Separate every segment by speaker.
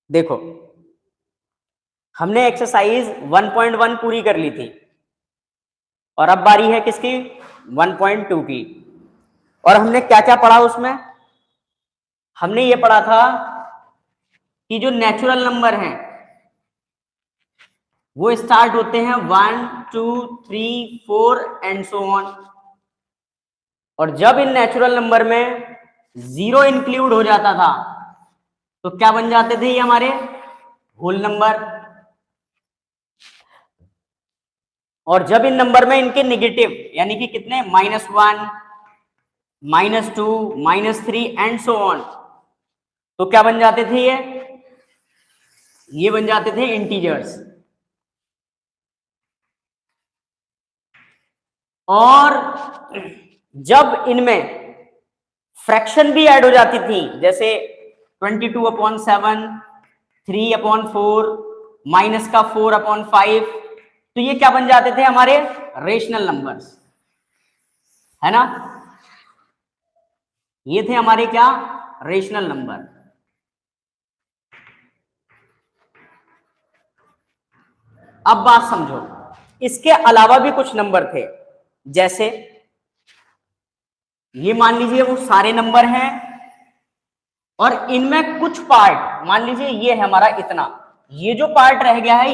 Speaker 1: देखो हमने एक्सरसाइज 1.1 पूरी कर ली थी और अब बारी है किसकी 1.2 की। और हमने क्या क्या पढ़ा उसमें? हमने ये पढ़ा था कि जो नेचुरल नंबर हैं वो स्टार्ट होते हैं 1 2 3 4 एंड सो ऑन। और जब इन नेचुरल नंबर में जीरो इंक्लूड हो जाता था तो क्या बन जाते थे ये हमारे होल नंबर। और जब इन नंबर में इनके नेगेटिव यानी कि कितने -1 -2 -3 एंड सो ऑन, तो क्या बन जाते थे ये बन जाते थे इंटीजर्स। और जब इनमें फ्रैक्शन भी ऐड हो जाती थी जैसे 22/7 3/4 माइनस का 4/5, तो ये क्या बन जाते थे हमारे रेशनल नंबर्स, है ना। ये थे हमारे क्या रेशनल नंबर। अब बात समझो, इसके अलावा भी कुछ नंबर थे। जैसे ये मान लीजिए वो सारे नंबर हैं और इनमें कुछ पार्ट, मान लीजिए ये है हमारा इतना, ये जो पार्ट रह गया है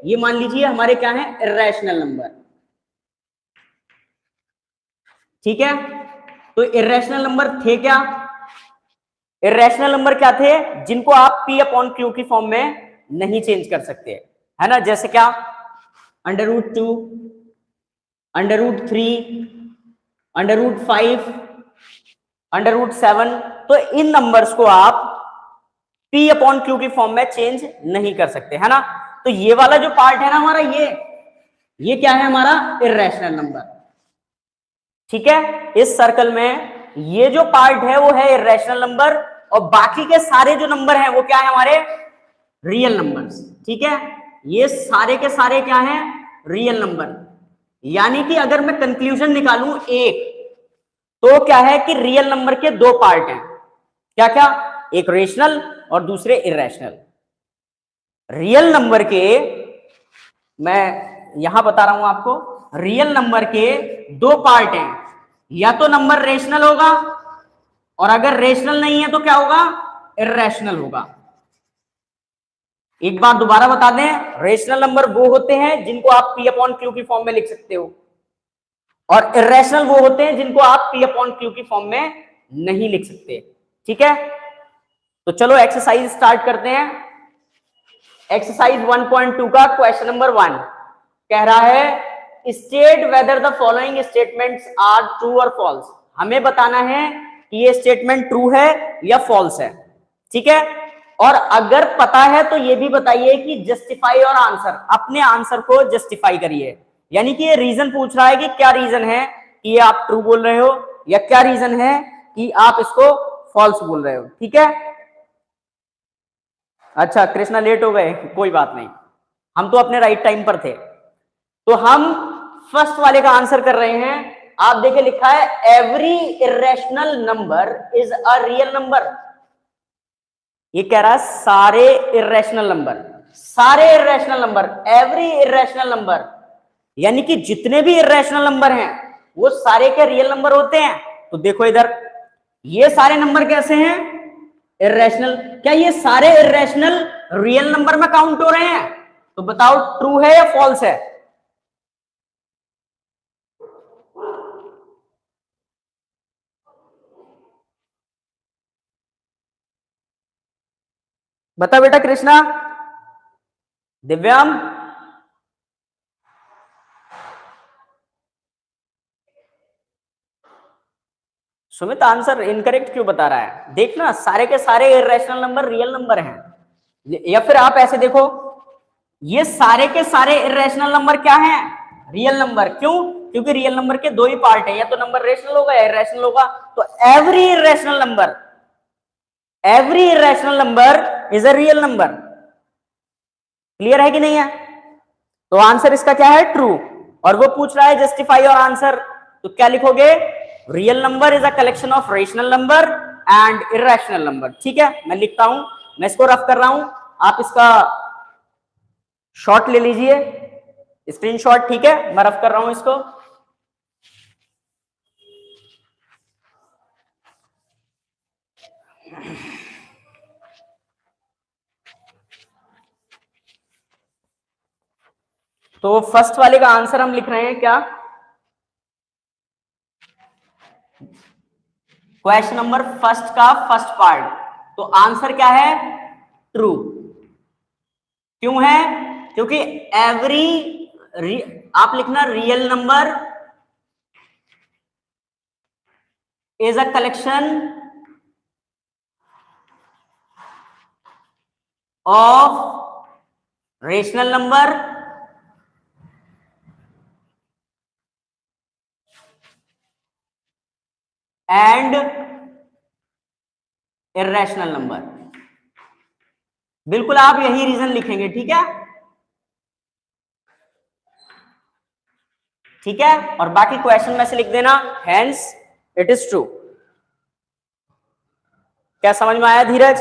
Speaker 1: ये मान लीजिए हमारे क्या है इर्रेशनल नंबर। ठीक है, तो इर्रेशनल नंबर थे क्या? इर्रेशनल नंबर क्या थे? जिनको आप P/Q की फॉर्म में नहीं चेंज कर सकते, है ना। जैसे क्या √2 √3 √5 √7, तो इन नंबर्स को आप P/Q की फॉर्म में चेंज नहीं कर सकते, है ना। तो ये वाला जो पार्ट है ना हमारा ये क्या है हमारा इर्रेशनल नंबर। ठीक है, इस सर्कल में ये जो पार्ट है वो है इर्रेशनल नंबर और बाकी के सारे जो नंबर हैं वो क्या है हमारे रियल नंबर्स। ठीक है, ये सारे के सारे क्या हैं रियल नंबर। यानी कि अगर मैं कंक्लूजन निकालूं एक, तो क्या है कि रियल नंबर के दो पार्ट हैं। क्या क्या? एक रेशनल और दूसरे इर्रेशनल। रियल नंबर के, मैं यहां बता रहा हूं आपको, रियल नंबर के दो पार्ट हैं। या तो नंबर रेशनल होगा और अगर रेशनल नहीं है तो क्या होगा इर्रेशनल होगा। एक बार दोबारा बता दें, रेशनल नंबर वो होते हैं जिनको आप P/Q की फॉर्म में लिख सकते हो और इर्रेशनल वो होते हैं जिनको आप P/Q की फॉर्म में नहीं लिख सकते। ठीक है, तो चलो एक्सरसाइज स्टार्ट करते हैं। एक्सरसाइज 1.2 का क्वेश्चन नंबर 1 कह रहा है state whether the following statements are true और फॉल्स। हमें बताना है कि ये स्टेटमेंट ट्रू है या फॉल्स है। ठीक है, और अगर पता है तो ये भी बताइए कि जस्टिफाई और आंसर, अपने आंसर को जस्टिफाई करिए। यानी कि ये रीजन पूछ रहा है कि क्या रीजन है कि ये आप ट्रू बोल रहे हो या क्या रीजन है कि आप इसको फॉल्स बोल रहे हो। ठीक है, अच्छा कृष्णा लेट हो गए, कोई बात नहीं, हम तो अपने राइट टाइम पर थे। तो हम फर्स्ट वाले का आंसर कर रहे हैं। आप देखिए लिखा है every irrational number is a real number. ये कह रहा है सारे इर्रेशनल नंबर, सारे irrational number, every irrational number, यानी कि जितने भी इर्रेशनल नंबर हैं वो सारे के रियल नंबर होते हैं। तो देखो इधर ये सारे नंबर कैसे हैं इर्रेशनल। क्या ये सारे इर्रेशनल रियल नंबर में काउंट हो रहे हैं? तो बताओ ट्रू है या फॉल्स है? बता बेटा कृष्णा, दिव्याम, सुमित आंसर इनकरेक्ट क्यों बता रहा है? देखना सारे के सारे इर्रेशनल नंबर रियल नंबर हैं। या फिर आप ऐसे देखो, ये सारे के सारे इर्रेशनल नंबर क्या हैं रियल नंबर। क्यों? क्योंकि रियल नंबर के दो ही पार्ट है, या तो नंबर रेशनल होगा या इर्रेशनल होगा। तो every irrational number, every irrational number is a real number. Clear है कि नहीं है? तो आंसर इसका क्या है ट्रू। और वो पूछ रहा है जस्टिफाई और आंसर, तो क्या लिखोगे real number is a collection of rational number and irrational number. ठीक है, मैं लिखता हूं, मैं इसको रफ कर रहा हूं। आप इसका शॉट ले लीजिए, स्क्रीनशॉट, ठीक है, मैं रफ कर रहा हूं इसको। तो फर्स्ट वाले का आंसर हम लिख रहे हैं क्या, क्वेश्चन नंबर फर्स्ट का फर्स्ट पार्ट, तो आंसर क्या है, ट्रू। क्यों है, क्योंकि आप लिखना real number is a collection of rational number and irrational number. बिल्कुल आप यही रीजन लिखेंगे, ठीक है, ठीक है, और बाकी क्वेश्चन में से लिख देना हेंस इट इज ट्रू। क्या समझ में आया धीरज?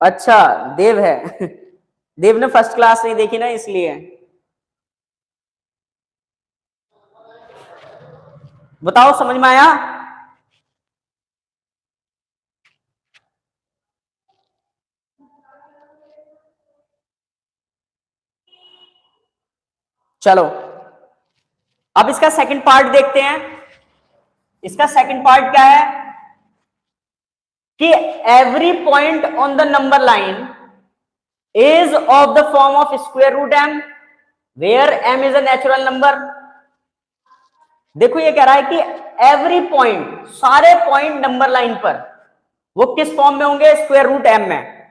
Speaker 1: अच्छा, देव है देव ने फर्स्ट क्लास नहीं देखी ना, इसलिए। बताओ समझ में आया? चलो अब इसका सेकंड पार्ट देखते हैं। इसका सेकंड पार्ट क्या है कि every point on the number line is of the form of square root m where m is a natural number। देखो ये कह रहा है कि एवरी पॉइंट, सारे पॉइंट नंबर लाइन पर वो किस फॉर्म में होंगे, स्क्वायर रूट m में।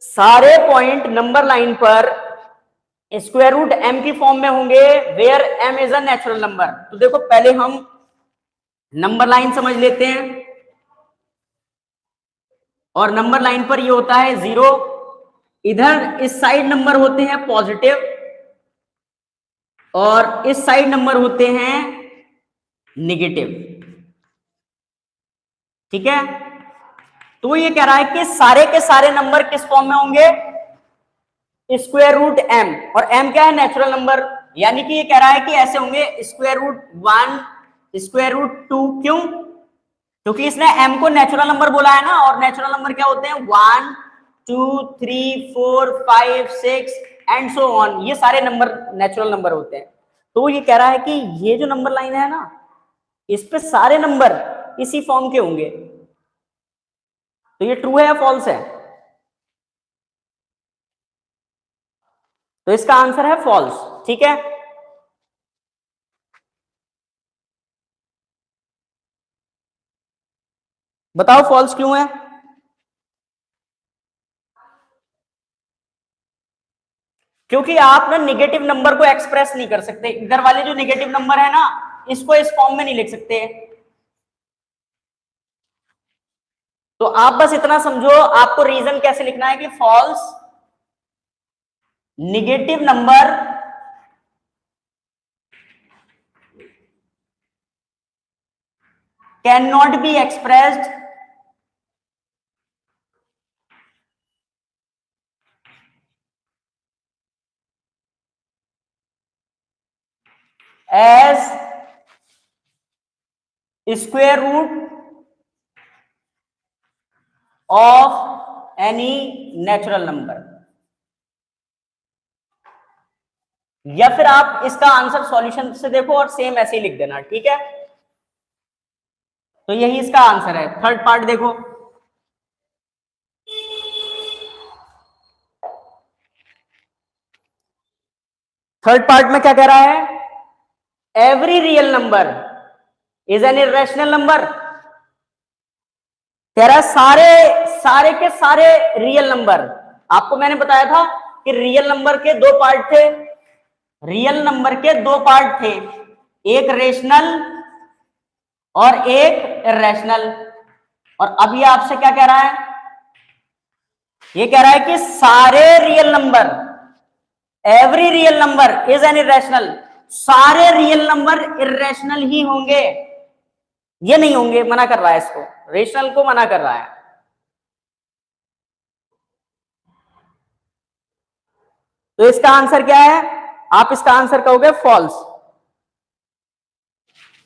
Speaker 1: सारे पॉइंट नंबर लाइन पर स्क्वायर रूट m की फॉर्म में होंगे where m is a natural number. तो देखो पहले हम नंबर लाइन समझ लेते हैं, और नंबर लाइन पर ये होता है 0, इधर इस साइड नंबर होते हैं पॉजिटिव और इस साइड नंबर होते हैं निगेटिव, ठीक है। तो ये कह रहा है कि सारे के सारे नंबर किस फॉर्म में होंगे, स्क्वायर रूट m, और m क्या है, नेचुरल नंबर, यानी कि ये कह रहा है कि ऐसे होंगे स्क्वायर रूट 1, स्क्वायर रूट 2। क्यों, क्योंकि इसने m को नेचुरल नंबर बोला है ना, और नेचुरल नंबर क्या होते हैं, 1 2 3 4 5 6 एंड सो ऑन, ये सारे नंबर नेचुरल नंबर होते हैं। तो ये कह रहा है कि ये जो नंबर लाइन है ना, इस पे सारे नंबर इसी फॉर्म के होंगे। तो ये ट्रू है या फॉल्स है? तो इसका आंसर है फॉल्स, ठीक है। बताओ फॉल्स क्यों है? क्योंकि आप ना निगेटिव नंबर को एक्सप्रेस नहीं कर सकते, इधर वाले जो निगेटिव नंबर है ना, इसको इस फॉर्म में नहीं लिख सकते। तो आप बस इतना समझो, आपको रीजन कैसे लिखना है कि false negative number can not be expressed as square root of any natural number. या फिर आप इसका आंसर सॉल्यूशन से देखो और सेम ऐसे ही लिख देना, ठीक है। तो यही इसका आंसर है। थर्ड पार्ट देखो, थर्ड पार्ट में क्या कह रहा है, every real number is an irrational number. कह रहा है सारे के सारे रियल नंबर। आपको मैंने बताया था कि रियल नंबर के दो पार्ट थे, रियल नंबर के दो पार्ट थे, एक रेशनल और एक इरेशनल। और अब ये आपसे क्या कह रहा है, ये कह रहा है कि सारे real number, every real number is an irrational, सारे रियल नंबर इरेशनल ही होंगे, ये नहीं होंगे, मना कर रहा है इसको, रेशनल को मना कर रहा है। तो इसका आंसर क्या है, आप इसका आंसर कहोगे फॉल्स।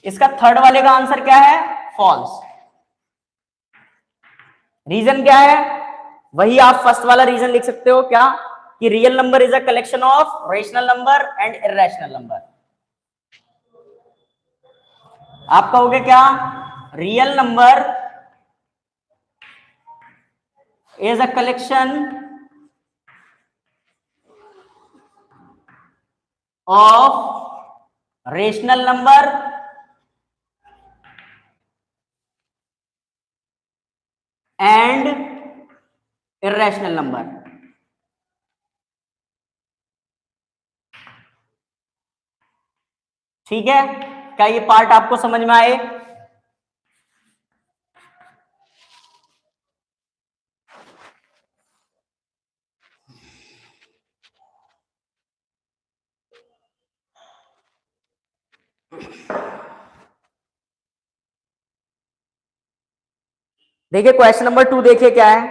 Speaker 1: इसका थर्ड वाले का आंसर क्या है, फॉल्स। रीजन क्या है, वही आप फर्स्ट वाला रीजन लिख सकते हो, क्या कि real number is a collection of rational number and irrational number. आप कहोगे क्या, real number is a collection of rational number and irrational number. ठीक है, क्या ये पार्ट आपको समझ में आए? देखिए क्वेश्चन नंबर 2 देखिए क्या है,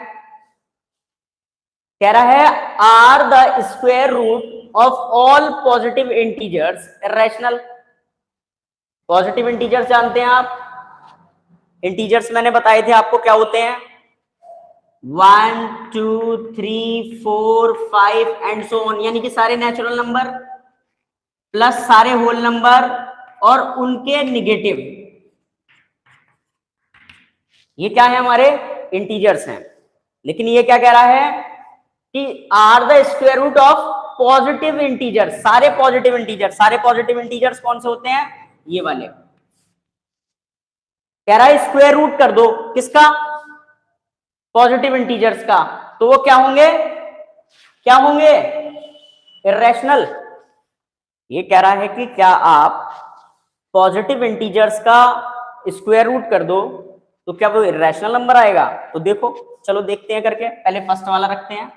Speaker 1: कह रहा है are the square root of all positive integers irrational. Positive integers जानते हैं आप, इंटीजर्स मैंने बताए थे आपको क्या होते हैं, 1 2 3 4 5 एंड सो ऑन, यानी कि सारे नेचुरल नंबर प्लस सारे होल नंबर और उनके निगेटिव, ये क्या है, हमारे इंटीजर्स हैं। लेकिन ये क्या कह रहा है कि are the square root of positive integers, सारे पॉजिटिव इंटीजर्स, सारे पॉजिटिव इंटीजर्स कौन से होते हैं, ये वाले। कह रहा है स्क्वायर रूट कर दो किसका, पॉजिटिव इंटीजर्स का, तो वो क्या होंगे, क्या होंगे, इर्रेशनल। ये कह रहा है कि क्या आप पॉजिटिव इंटीजर्स का स्क्वायर रूट कर दो तो क्या वो इर्रेशनल नंबर आएगा। तो देखो, चलो देखते हैं करके, पहले फर्स्ट वाला रखते हैं।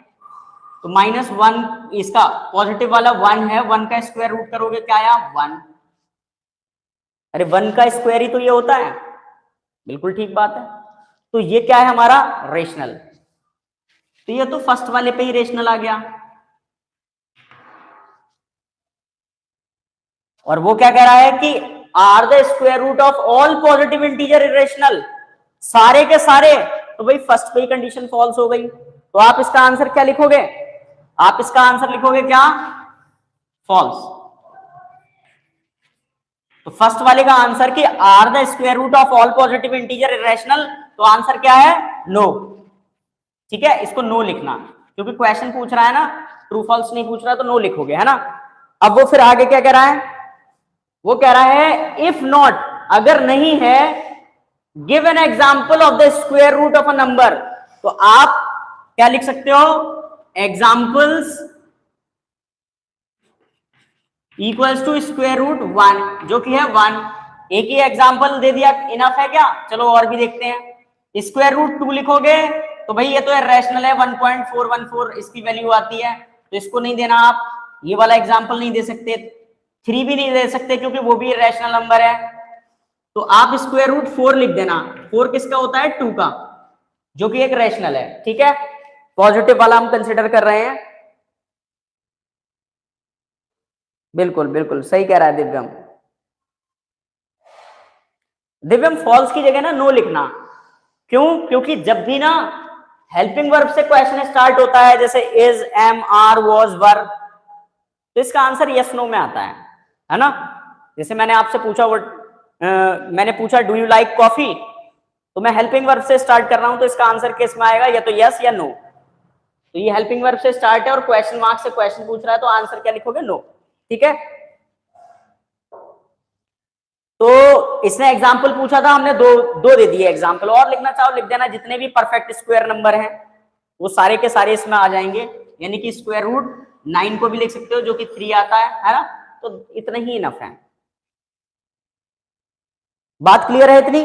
Speaker 1: तो -1, इसका पॉजिटिव वाला 1 है, 1 का स्क्वायर रूट करोगे क्या आया, 1। अरे 1 का स्क्वायर ही तो ये होता है, बिल्कुल ठीक बात है। तो ये क्या है हमारा, रेशनल। तो ये तो फर्स्ट वाले पे ही रेशनल आ गया। और वो क्या कह रहा है कि are the square root of all positive integer irrational, सारे के सारे, तो भाई फर्स्ट पे ही कंडीशन फॉल्स हो गई। तो आप इसका आंसर क्या लिखोगे, आप इसका आंसर लिखोगे क्या, फॉल्स। तो फर्स्ट वाले का आंसर कि are the square root of all positive integer irrational, तो आंसर क्या है, नो। ठीक है, इसको नो लिखना, क्योंकि क्वेश्चन पूछ रहा है ना, ट्रू फॉल्स नहीं पूछ रहा, तो नो लिखोगे, है ना। अब वो फिर आगे क्या कह रहा है, वो कह रहा है इफ नॉट, अगर नहीं है, give an example of the square root of a number, तो आप क्या लिख सकते हो, examples equals to square root 1, जो कि है 1। एक ही एग्जाम्पल दे दिया इनफ है क्या, चलो और भी देखते हैं। स्क्वायर रूट 2 लिखोगे तो भाई ये तो रैशनल है, 1.414 इसकी वैल्यू आती है, तो इसको नहीं देना आप, ये वाला एग्जाम्पल नहीं दे सकते, 3 भी नहीं दे सकते क्योंकि वो भी रैशनल नंबर है। तो आप स्क्वायर रूट 4 लिख देना, 4 किसका होता है, 2 का, जो कि एक रैशनल है। ठीक है, पॉजिटिव वाला हम कंसिडर कर रहे हैं। बिल्कुल बिल्कुल सही कह रहा है दिव्यम। दिव्यम फॉल्स की जगह ना नो लिखना, क्यों, क्योंकि जब भी ना हेल्पिंग वर्ब से क्वेश्चन स्टार्ट होता है, जैसे इज, एम, आर, वॉज, वर, तो इसका आंसर यस नो में आता है ना। जैसे मैंने आपसे पूछा मैंने पूछा डू यू लाइक कॉफी, तो मैं हेल्पिंग वर्ब से स्टार्ट कर रहा हूं, तो इसका आंसर किस में आएगा, या तो यस या नो। तो ये हेल्पिंग वर्ब से स्टार्ट है और क्वेश्चन मार्क से क्वेश्चन पूछ रहा है, तो आंसर क्या लिखोगे, नो। ठीक है, तो इसने एग्जाम्पल पूछा था, हमने दो दे दिए एग्जाम्पल, और लिखना चाहो लिख देना, जितने भी परफेक्ट स्क्वायर नंबर हैं वो सारे के सारे इसमें आ जाएंगे, यानी कि स्क्वायर रूट 9 को भी लिख सकते हो, जो कि 3 आता है ना। तो इतना ही इनफ है। बात क्लियर है इतनी?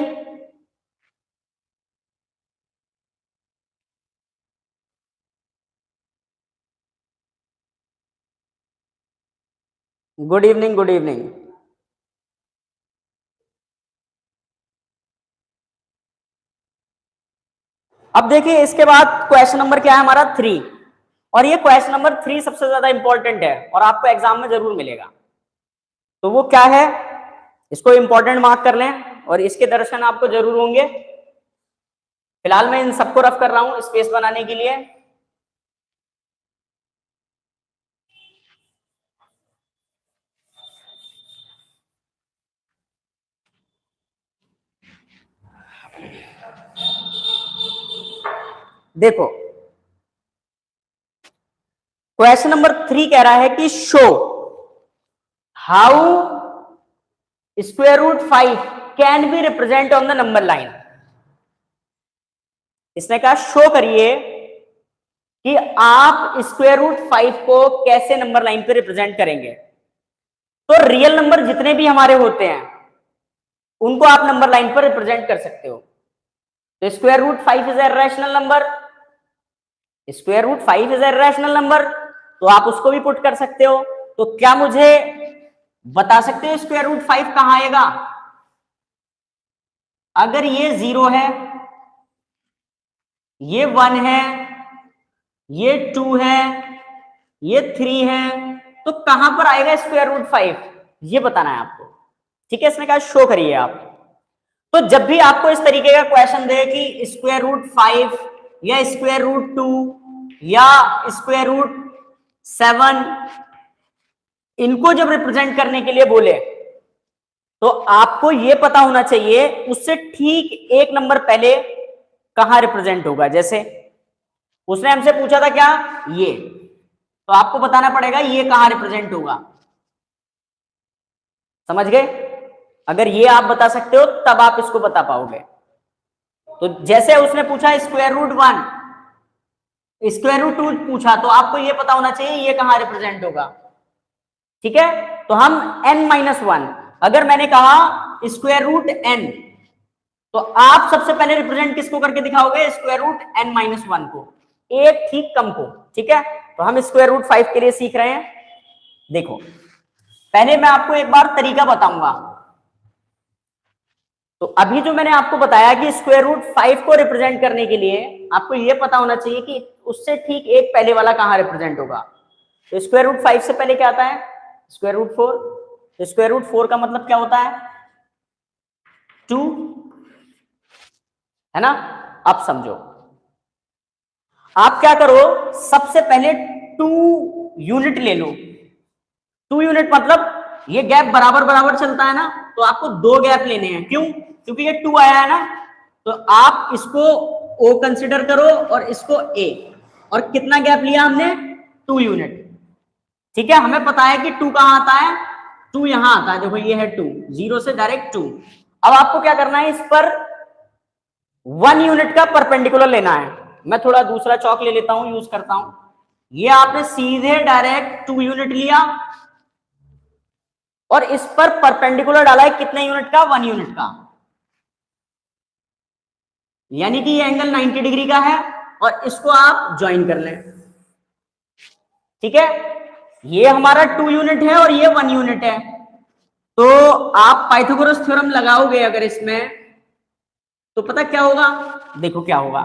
Speaker 1: Good evening, good evening. अब देखिए इसके बाद क्वेश्चन नंबर क्या है हमारा, 3। और ये क्वेश्चन नंबर 3 सबसे ज्यादा इंपॉर्टेंट है और आपको एग्जाम में जरूर मिलेगा। तो वो क्या है, इसको इंपॉर्टेंट मार्क कर लें और इसके दर्शन आपको जरूर होंगे। फिलहाल मैं इन सबको रफ कर रहा हूं स्पेस बनाने के लिए। देखो क्वेश्चन नंबर 3 कह रहा है कि show how √5 can be represent on the number line. इसने कहा शो करिए कि आप √5 को कैसे नंबर लाइन पे रिप्रेजेंट करेंगे। तो रियल नंबर जितने भी हमारे होते हैं उनको आप नंबर लाइन पर रिप्रेजेंट कर सकते हो। तो √5 is a rational number, √5 is a rational number, तो आप उसको भी पुट कर सकते हो। तो क्या मुझे बता सकते हो √5 कहां आएगा? अगर ये 0 है, ये 1 है, ये 2 है, ये 3 है, तो कहां पर आएगा √5? ये बताना है आपको। ठीक है, इसने कहा शो करिए आप। तो जब भी आपको इस तरीके का क्वेश्चन दे कि √5 या √2 या √7, इनको जब रिप्रेजेंट करने के लिए बोले तो आपको यह पता होना चाहिए उससे ठीक एक नंबर पहले कहां रिप्रेजेंट होगा। जैसे उसने हमसे पूछा था क्या, ये, तो आपको बताना पड़ेगा ये कहां रिप्रेजेंट होगा। समझ गए? अगर ये आप बता सकते हो तब आप इसको बता पाओगे। तो जैसे उसने पूछा √1, √2 पूछा, तो आपको ये पता होना चाहिए ये कहां रिप्रेजेंट होगा। ठीक है, तो हम n-1, अगर मैंने कहा √n, तो आप सबसे पहले रिप्रेजेंट किसको करके दिखाओगे? √n-1 को, एक ठीक कम को। ठीक है, तो हम √5 के लिए सीख रहे हैं। देखो पहले मैं आपको एक बार तरीका बताऊंगा। तो अभी जो मैंने आपको बताया कि √5 को रिप्रेजेंट करने के लिए आपको यह पता होना चाहिए कि उससे ठीक एक पहले वाला कहां रिप्रेजेंट होगा। तो √5 से पहले क्या आता है? √4। तो √4 का मतलब क्या होता है? 2, है ना? अब समझो, आप क्या करो, सबसे पहले 2 यूनिट ले लो। 2 यूनिट मतलब ये गैप बराबर बराबर चलता है ना, तो आपको 2 गैप लेने हैं। क्यों? क्योंकि ये 2 आया है ना, तो आप इसको O कंसिडर करो और इसको A, और कितना गैप लिया हमने? 2 यूनिट। ठीक है, हमें पता है कि 2 कहां आता है? 2 यहां आता है। देखो ये है 2, 0 से डायरेक्ट 2। अब आपको क्या करना है, इस पर 1 यूनिट का परपेंडिकुलर लेना है। मैं थोड़ा दूसरा चौक ले लेता हूं, यूज करता हूं। ये आपने सीधे डायरेक्ट 2 यूनिट लिया और इस पर परपेंडिकुलर डाला है कितने यूनिट का? 1 यूनिट का। यानी कि ये एंगल 90 डिग्री का है और इसको आप ज्वाइन कर लें। ठीक है, ये हमारा 2 यूनिट है और ये 1 यूनिट है। तो आप पाइथागोरस थ्योरम लगाओगे अगर इसमें, तो पता क्या होगा? देखो क्या होगा।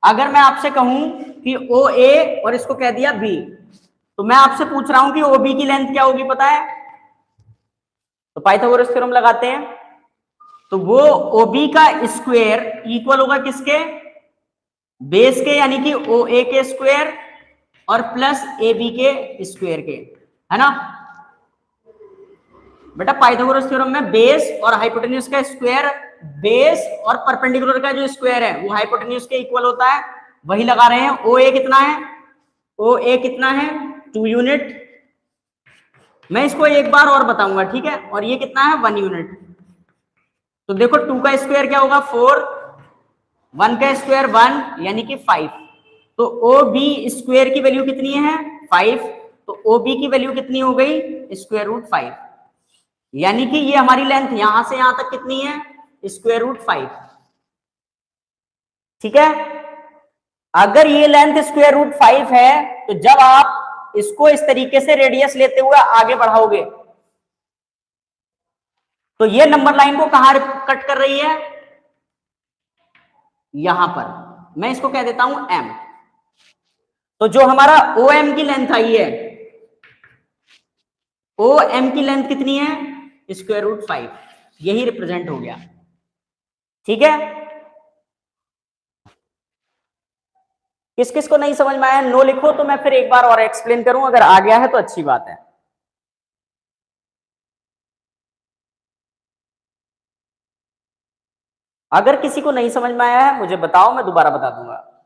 Speaker 1: अगर मैं आपसे कहूं कि OA और इसको कह दिया B, तो मैं आपसे पूछ रहा हूं कि OB की लेंथ क्या होगी, पता है? तो पाइथागोरस थ्योरम लगाते हैं, तो वो OB का स्क्वायर इक्वल होगा किसके? बेस के, यानी कि OA के स्क्वायर और प्लस AB के स्क्वायर के, है ना? बेटा पाइथागोरस थ्योरम में बेस और हाइपोटेन्यूज का स्क्वायर, बेस और परपेंडिकुलर का जो स्क्वायर है वो हाइपोटेन्यूज के इक्वल होता है, वही लगा रहे हैं। OA कितना है? OA कितना है? 2 यूनिट। मैं इसको एक बार और बताऊंगा, ठीक है? और ये कितना है? 1 यूनिट। तो देखो 2 का स्क्वायर क्या होगा? 4, 1 का स्क्वायर 1, यानी कि 5। तो OB स्क्वायर की वैल्यू कितनी है? 5। तो OB की वैल्यू कितनी हो गई? √5। यानी कि ये हमारी लेंथ यहां से यहां तक कितनी है? √5। ठीक है, अगर ये लेंथ √5 है, तो जब आप इसको इस तरीके से रेडियस लेते हुए आगे बढ़ाओगे, तो ये नंबर लाइन को कहां कट कर रही है? यहां पर। मैं इसको कह देता हूं M। तो जो हमारा ओ एम की लेंथ आई है, ओ एम की लेंथ कितनी है, √5, यही रिप्रेजेंट हो गया। ठीक है, किस किस को नहीं समझ में आया नो लिखो, तो मैं फिर एक बार और एक्सप्लेन करूं, अगर आ गया है तो अच्छी बात है। अगर किसी को नहीं समझ में आया है मुझे बताओ, मैं दोबारा बता दूंगा।